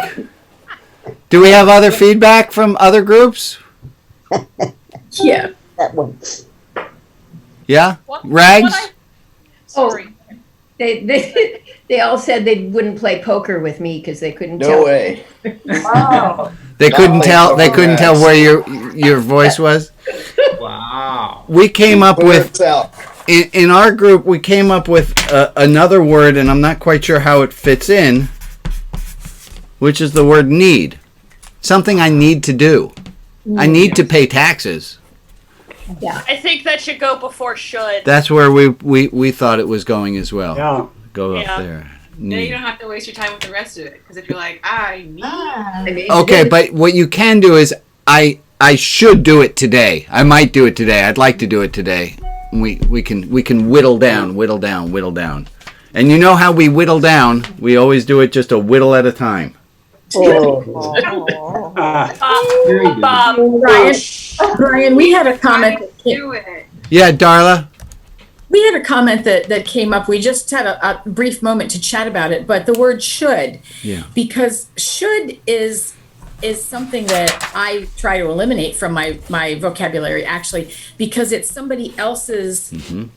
Do we have other feedback from other groups? Yeah, that one. Yeah? Rags? Sorry. They all said they wouldn't play poker with me because they couldn't tell. No way. Oh. They couldn't tell where your voice was? Wow. We came up with in our group we came up with another word, and I'm not quite sure how it fits in. which is the word need. Something I need to do. I need to pay taxes. Yeah. I think that should go before should. That's where we thought it was going as well. Yeah. Go Yeah. up there. Then you Need. don't have to waste your time with the rest of it. Because if you're like, I need. Okay, but what you can do is I should do it today. I might do it today. I'd like to do it today. We can whittle down. And you know how we whittle down? We always do it just a whittle at a time. Brian, we had a comment. Do it. Yeah, Darla. We had a comment that came up. We just had a brief moment to chat about it, but the word should, Yeah. because should is something that I try to eliminate from my vocabulary, actually, because it's somebody else's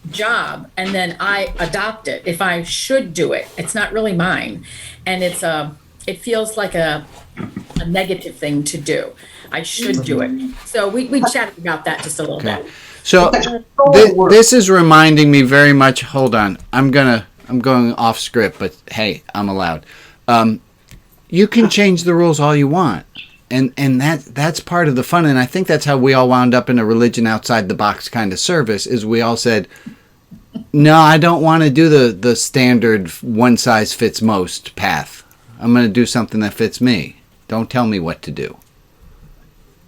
job, and then I adopt it. If I should do it, it's not really mine, and it feels like a negative thing to do. I should do it. So we chatted about that just a little bit. So this is reminding me very much. Hold on, I'm going off script, but hey, I'm allowed. You can change the rules all you want, and that's part of the fun. And I think that's how we all wound up in a religion outside the box kind of service. Is we all said, no, I don't want to do the standard one size fits most path. I'm going to do something that fits me. Don't tell me what to do.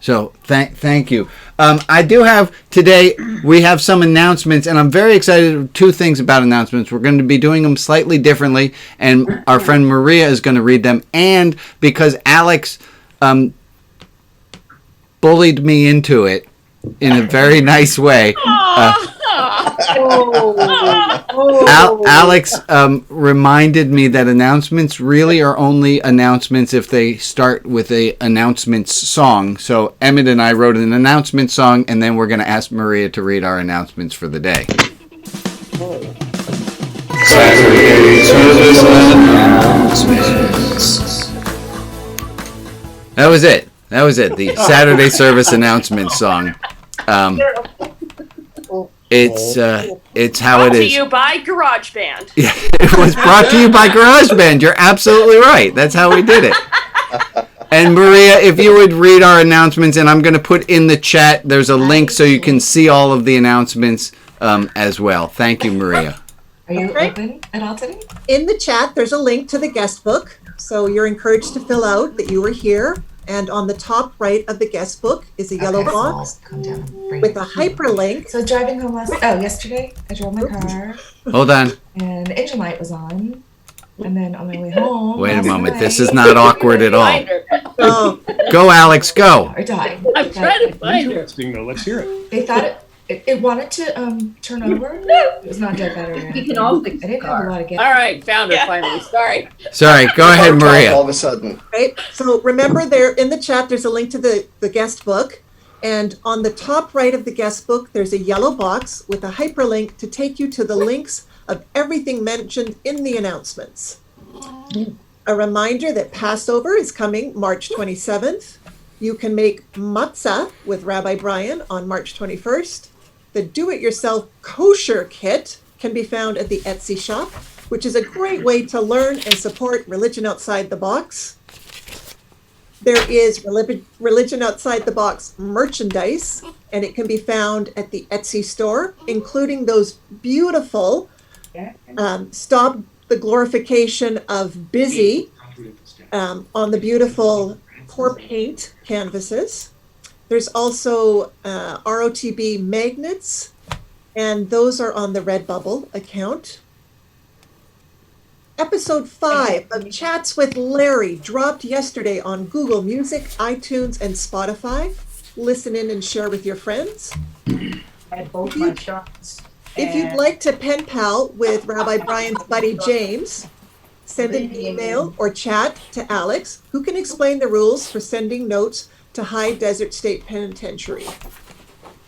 So thank you. I do have today, we have some announcements, and I'm very excited. Two things about announcements. We're going to be doing them slightly differently, and our friend Maria is going to read them. And because Alex bullied me into it in a very nice way. Alex reminded me that announcements really are only announcements if they start with a announcements song. So Emmett and I wrote an announcement song, and then we're going to ask Maria to read our announcements for the day. That was it. The Saturday service announcement song. It's how it is. Brought to you by GarageBand. Yeah, it was brought to you by GarageBand. You're absolutely right. That's how we did it. And Maria, if you would read our announcements, and I'm going to put in the chat, there's a link so you can see all of the announcements as well. Thank you, Maria. Are you open at all today? In the chat, there's a link to the guest book. So you're encouraged to fill out that you were here. And on the top right of the guest book is a yellow box with a hyperlink. So driving home yesterday, I drove my car. Hold on. And the engine light was on. And then on my way home. Wait a moment. This is not awkward at all. Go, Alex, go. Or died. I'm trying to find her. Let's hear it. They thought it wanted to turn over. It was not dead battery. You can all fix I didn't have a lot of gas. All right, found her finally. Sorry, go ahead, Maria. All of a sudden. Right. So remember, there in the chat, there's a link to the guest book. And on the top right of the guest book, there's a yellow box with a hyperlink to take you to the links of everything mentioned in the announcements. A reminder that Passover is coming March 27th. You can make matzah with Rabbi Brian on March 21st. The do-it-yourself kosher kit can be found at the Etsy shop, which is a great way to learn and support Religion Outside the Box. There is Religion Outside the Box merchandise, and it can be found at the Etsy store, including those beautiful Stop the Glorification of Busy on the beautiful pour paint canvases. There's also ROTB magnets, and those are on the Redbubble account. Episode 5 of Chats with Larry dropped yesterday on Google Music, iTunes, and Spotify. Listen in and share with your friends. I had both my shots. If you'd like to pen pal with Rabbi Brian's buddy James, send an email or chat to Alex, who can explain the rules for sending notes to High Desert State Penitentiary.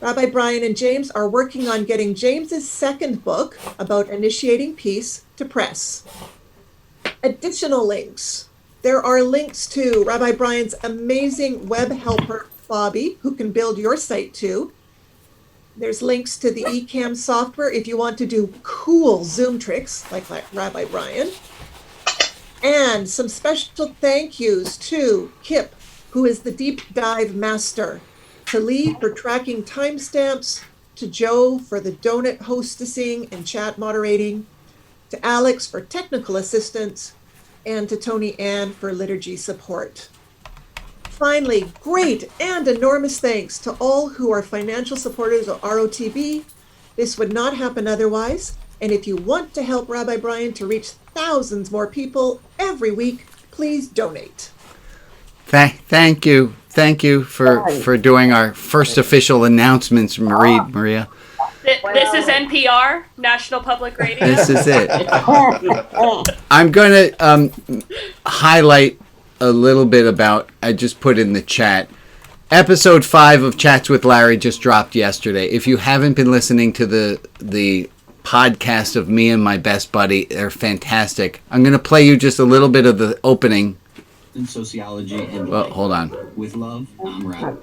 Rabbi Brian and James are working on getting James's second book about initiating peace to press. Additional links. There are links to Rabbi Brian's amazing web helper, Bobby, who can build your site too. There's links to the eCam software if you want to do cool Zoom tricks like Rabbi Brian. And some special thank yous to Kip, who is the deep dive master, to Lee for tracking timestamps, to Joe for the donut hostessing and chat moderating, to Alex for technical assistance, and to Tony Ann for liturgy support. Finally, great and enormous thanks to all who are financial supporters of ROTB. This would not happen otherwise. And if you want to help Rabbi Brian to reach thousands more people every week, please donate. Thank you. Thank you for doing our first official announcements, Maria. This is NPR, National Public Radio. This is it. I'm going to highlight a little bit about, I just put in the chat, episode 5 of Chats with Larry just dropped yesterday. If you haven't been listening to the podcast of me and my best buddy, they're fantastic. I'm going to play you just a little bit of the opening. In sociology and well, life. hold on. With love, I'm Rob.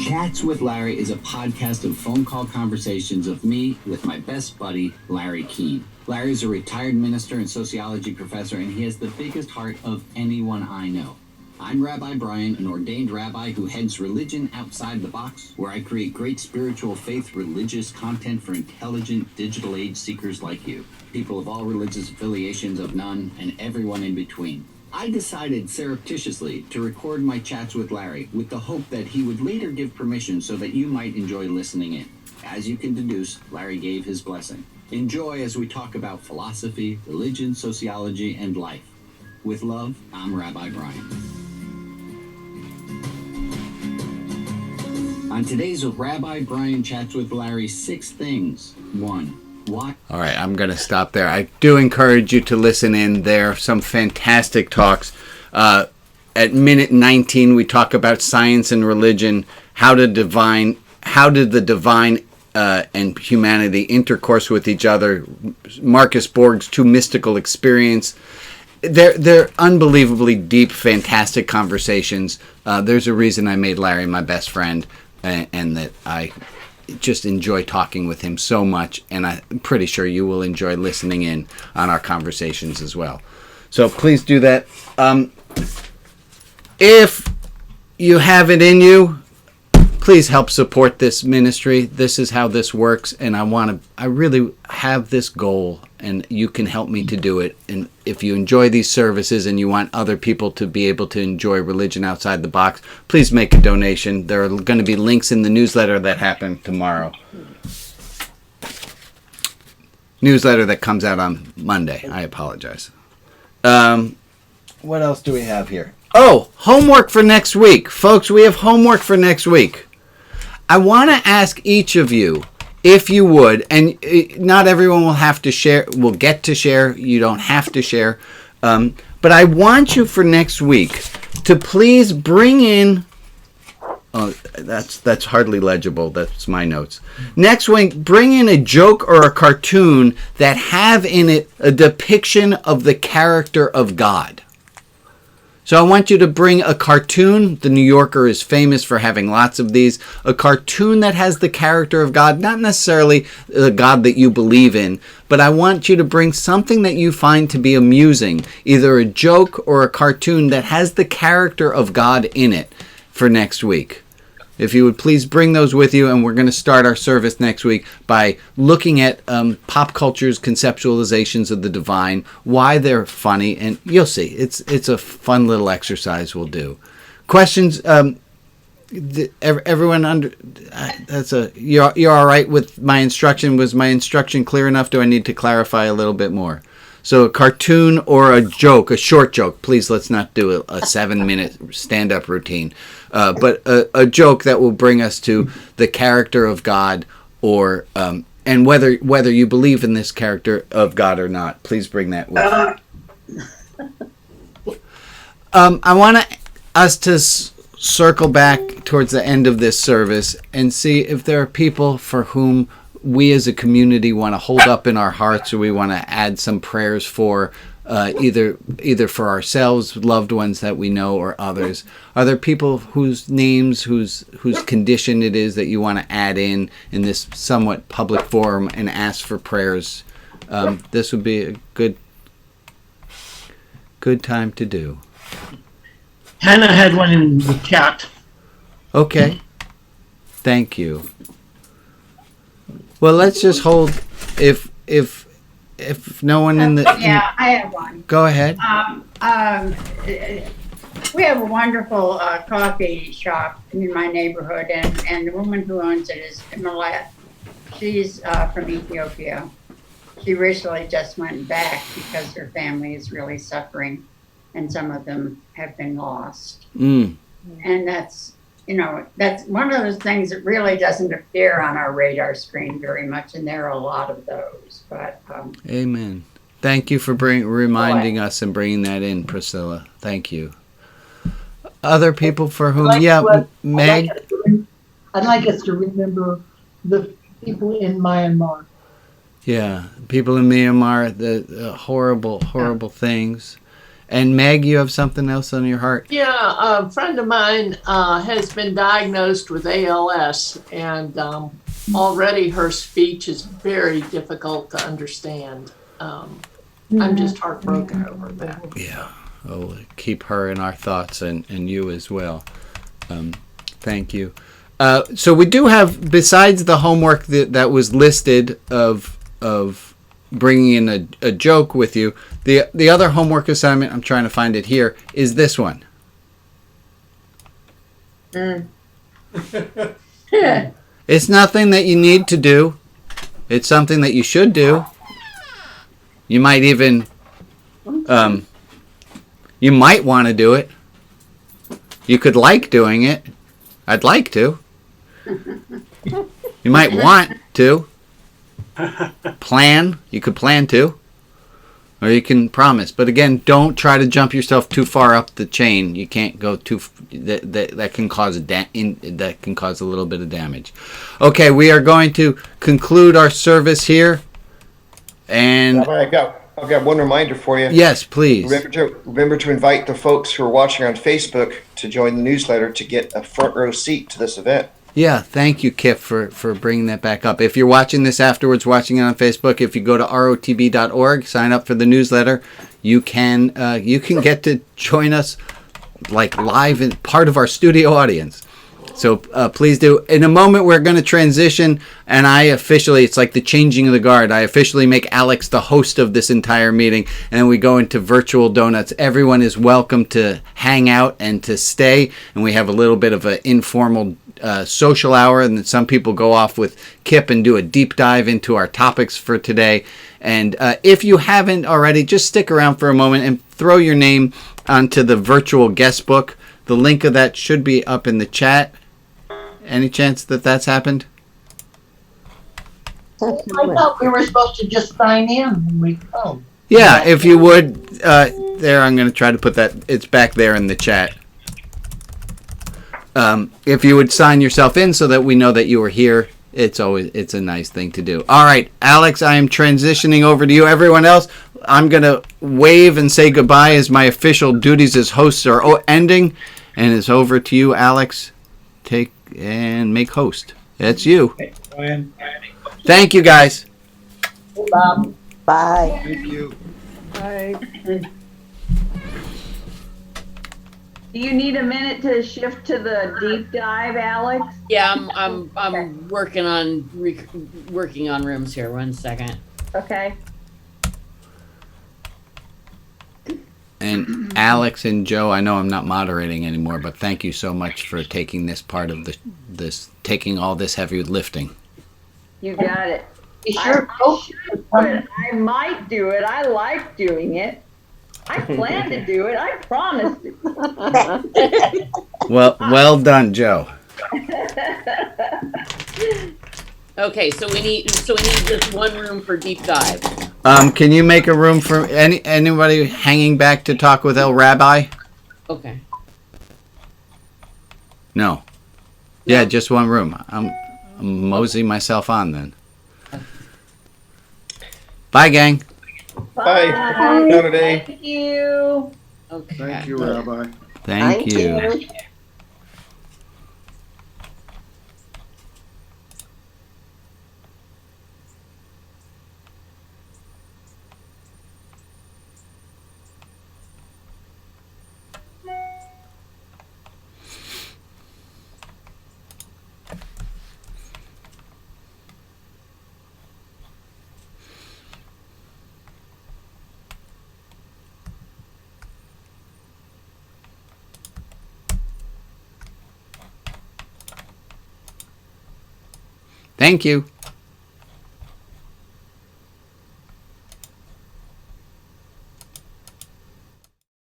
Chats with Larry is a podcast of phone call conversations of me with my best buddy, Larry Keene. Larry is a retired minister and sociology professor, and he has the biggest heart of anyone I know. I'm Rabbi Brian, an ordained rabbi who heads Religion Outside the Box, where I create great spiritual faith religious content for intelligent digital age seekers like you, people of all religious affiliations of none, and everyone in between. I decided surreptitiously to record my chats with Larry with the hope that he would later give permission so that you might enjoy listening in. As you can deduce, Larry gave his blessing. Enjoy as we talk about philosophy, religion, sociology, and life. With love, I'm Rabbi Brian. On today's Rabbi Brian Chats with Larry, 6 things. 1. Why? All right, I'm going to stop there. I do encourage you to listen in. There are some fantastic talks. At minute 19, we talk about science and religion, how did the divine and humanity intercourse with each other, Marcus Borg's 2 mystical experience. They're unbelievably deep, fantastic conversations. There's a reason I made Larry my best friend, and that I just enjoy talking with him so much, and I'm pretty sure you will enjoy listening in on our conversations as well. So please do that. If you have it in you, please help support this ministry. This is how this works, and I really have this goal, and you can help me to do it. And if you enjoy these services and you want other people to be able to enjoy Religion Outside the Box, please make a donation. There are going to be links in the newsletter that happen tomorrow. Newsletter that comes out on Monday. I apologize. What else do we have here? Oh, homework for next week. Folks, we have homework for next week. I want to ask each of you, if you would, and not everyone will have to share, will get to share, you don't have to share, but I want you for next week to please bring in, oh, that's hardly legible, that's my notes. Next week, bring in a joke or a cartoon that have in it a depiction of the character of God. So I want you to bring a cartoon. The New Yorker is famous for having lots of these. A cartoon that has the character of God, not necessarily the God that you believe in, but I want you to bring something that you find to be amusing, either a joke or a cartoon that has the character of God in it for next week. If you would please bring those with you, and we're going to start our service next week by looking at pop culture's conceptualizations of the divine, why they're funny, and you'll see. It's a fun little exercise we'll do. Questions? Everyone you're all right with my instruction? Was my instruction clear enough? Do I need to clarify a little bit more? So a cartoon or a joke, a short joke. Please, let's not do a 7-minute stand-up routine. But a joke that will bring us to the character of God, or and whether you believe in this character of God or not. Please bring that with you. I want us to circle back towards the end of this service and see if there are people for whom we as a community want to hold up in our hearts, or we want to add some prayers for, either for ourselves, loved ones that we know, or others. Are there people whose names, whose condition it is that you want to add in this somewhat public forum and ask for prayers this would be a good time to do. Hannah had one in the chat. Okay. Thank you. Well, let's just hold. If no one in the Yeah, I have one. go ahead. We have a wonderful coffee shop in my neighborhood, and the woman who owns it is Emmett. She's from Ethiopia. She recently just went back because her family is really suffering, and some of them have been lost. And that's one of those things that really doesn't appear on our radar screen very much, and there are a lot of those. But Amen. Thank you for reminding us and bringing that in, Priscilla. Thank you. Other people for whom, Meg. I'd like us to remember the people in Myanmar. Yeah, people in Myanmar, the horrible things. And Meg, you have something else on your heart? Yeah, a friend of mine has been diagnosed with ALS, and already her speech is very difficult to understand. I'm just heartbroken over that. Yeah. Oh, keep her in our thoughts and you as well. Thank you. So we do have, besides the homework that was listed of bringing in a joke with you, the other homework assignment, I'm trying to find it here, is this one. It's nothing that you need to do. It's something that you should do. You might even, you might want to do it. You could like doing it. I'd like to. You might want to. Plan. You could plan to. Or you can promise. But again, don't try to jump yourself too far up the chain. You can't go too. That can cause that can cause a little bit of damage. Okay, we are going to conclude our service here. And I've got one reminder for you. Yes, please. Remember to invite the folks who are watching on Facebook to join the newsletter to get a front row seat to this event. Yeah, thank you, Kip, for bringing that back up. If you're watching this afterwards, watching it on Facebook, if you go to rotb.org, sign up for the newsletter, you can get to join us like live and part of our studio audience. So please do. In a moment, we're going to transition, and it's like the changing of the guard. I officially make Alex the host of this entire meeting, and then we go into virtual donuts. Everyone is welcome to hang out and to stay, and we have a little bit of an informal social hour, and then some people go off with Kip and do a deep dive into our topics for today. And if you haven't already, just stick around for a moment and throw your name onto the virtual guest book. The link of that should be up in the chat. Any chance that that's happened? I thought we were supposed to just sign in when we come. Yeah, if you would. There, I'm going to try to put that. It's back there in the chat. If you would sign yourself in so that we know that you were here, it's a nice thing to do. All right, Alex, I am transitioning over to you. Everyone else, I'm going to wave and say goodbye as my official duties as hosts are ending. And it's over to you, Alex. Take and make host. That's you. Thank you, guys. Bob. Bye. Thank you. Bye. Do you need a minute to shift to the deep dive, Alex? Yeah, I'm working on rooms here. 1 second. Okay. And Alex and Joe, I know I'm not moderating anymore, but thank you so much for taking this part of taking all this heavy lifting. You got it. Sure. I might do it. I like doing it. I plan to do it. I promised it. Well done, Joe. Okay, so we need just one room for deep dive. Can you make a room for anybody hanging back to talk with El Rabbi? Okay. No. Yeah, just one room. I'm moseying myself on then. Bye, gang. Bye. Thank you. Okay. Thank you, Rabbi. Thank you. Thank you.